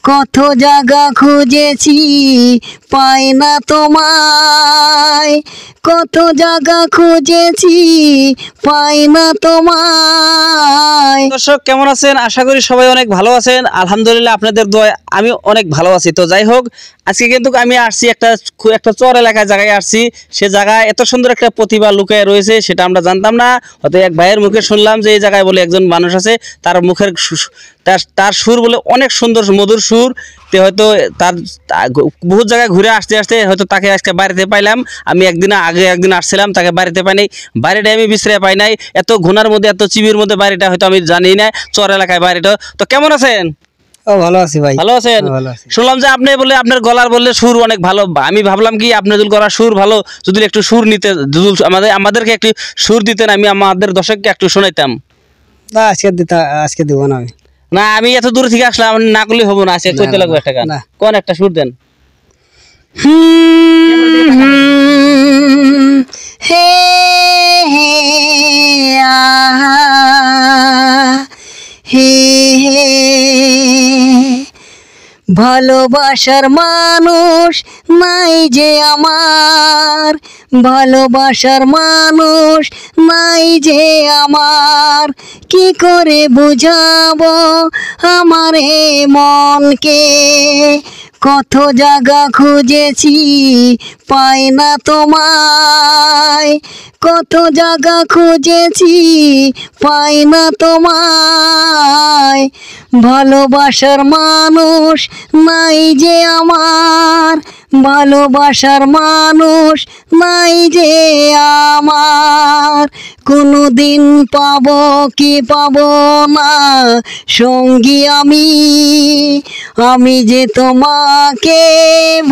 কত জায়গা খুঁজেছি পাই না তোমায়, কত জায়গা খুঁজেছি পাই না তোমায়। দর্শক কেমন আছেন? আশা করি সবাই অনেক ভালো আছেন। আলহামদুলিল্লাহ আপনাদের দোয়ায় আমি অনেক ভালো আছি। তো যাই হোক, আজকে কিন্তু আমি আসছি একটা চর এলাকায় জায়গায় আসছি। সে জায়গায় এত সুন্দর একটা প্রতিভা লুকায় রয়েছে সেটা আমরা জানতাম না। হয়তো এক ভাইয়ের মুখে শুনলাম যে এই জায়গায় বলে একজন মানুষ আছে, তার মুখের তার সুর বলে অনেক সুন্দর মধুর সুর। তে হয়তো তার বহুত জায়গায় ঘুরে আসতে আসতে হয়তো তাকে আজকে বাড়িতে পাইলাম। আমি একদিন আসছিলাম, তাকে বাড়িতে পাই নাই। বাড়িটা আমি বিশ্রায় পাই নাই, এত ঘোনার মধ্যে এত চিবির মধ্যে বাড়িটা হয়তো আমি জানি না, চর এলাকায় বাড়িটা। তো কেমন আছেন? ও ভালো আছি ভাই। ভালো আছেন? শুনলাম যে আপনি বলে আপনার গলার বললে সুর অনেক ভালো। আমি ভাবলাম কি আপনার যদি গলার সুর ভালো, যদি একটু সুর নিতে, আমাদেরকে একটু সুর দিতেন, আমি আমাদের দর্শককে একটু শোনাইতাম। না আজকে দিব না আমি। না, আমি এত দূর থেকে আসলাম, না করলে হবো না। আজকে কইতে লাগবে একটা গান, কোন একটা সুর দেন। হে হে আহা হে হে, ভালোবাসার মানুষ নাই যে আমার, ভালোবাসার মানুষ নাই যে আমার, কি করে বুঝাবো আমার এ মনকে, কত জায়গা খুঁজেছি পাই না তোমায়, কত জায়গা খুঁজেছি পাই না তোমায়, ভালোবাসার মানুষ নাই যে আমার, ভালোবাসার মানুষ নাই যে আমার, কোনোদিন পাবো কি পাবো না সঙ্গী আমি যে তোমাকে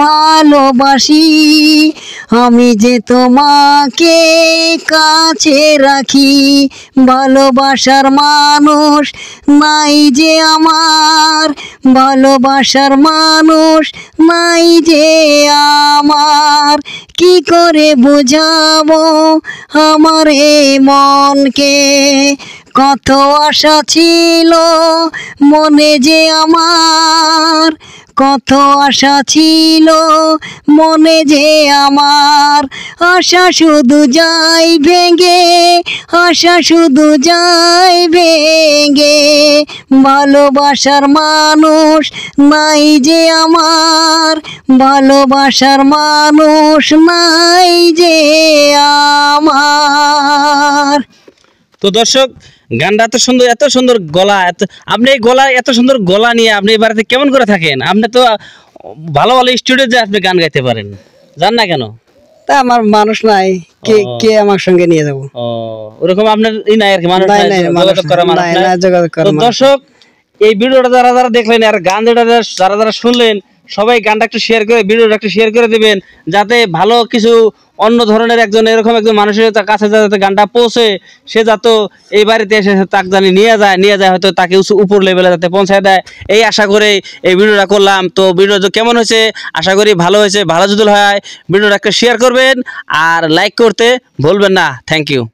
ভালোবাসি, আমি যে তোমাকে কাছে রাখি, ভালোবাসার মানুষ নাই যে আমার, ভালোবাসার মানুষ নাই যে আমার, কি করে বুঝাবো আমার এই মনকে, কত আশা ছিল মনে যে আমার, কত আশা ছিল মনে যে আমার, আশা শুধু যাই ভেঙে, আশা শুধু যাই ভেঙে, ভালোবাসার মানুষ নাই যে আমার, ভালোবাসার মানুষ নাই যে আমার। তো দর্শক, গানটা এত সুন্দর গলা, আপনি এই গলা, এত সুন্দর গলা নিয়ে আপনি এই বাড়িতে কেমন করে থাকেন? আপনি তো ভালো ভালো স্টুডিও যে আপনি গান গাইতে পারেন, জান না কেন? তা আমার মানুষ নাই, কে আমার সঙ্গে নিয়ে যাবো? ওরকম আপনার নাই আর কি, মানুষ যোগাযোগ করা মানুষ নাই। তো দর্শক, এই ভিডিওটা যারা দেখলেন আর গান যারা শুনলেন, সবাই গানটা একটু শেয়ার করে, ভিডিওটা একটু শেয়ার করে দিবেন, যাতে ভালো কিছু অন্য ধরনের এরকম একজন মানুষের কাছে যাতে গানটা পৌঁছে, সে যাতে এই বাড়িতে এসে তাকে জানি নিয়ে যায়, হয়তো তাকে উপর লেভেলে যাতে পৌঁছায় দেয়, এই আশা করে এই ভিডিওটা করলাম। তো ভিডিও কেমন হয়েছে? আশা করি ভালো হয়েছে। ভালো যদি হয় ভিডিওটা একটা শেয়ার করবেন আর লাইক করতে ভুলবেন না। Thank you.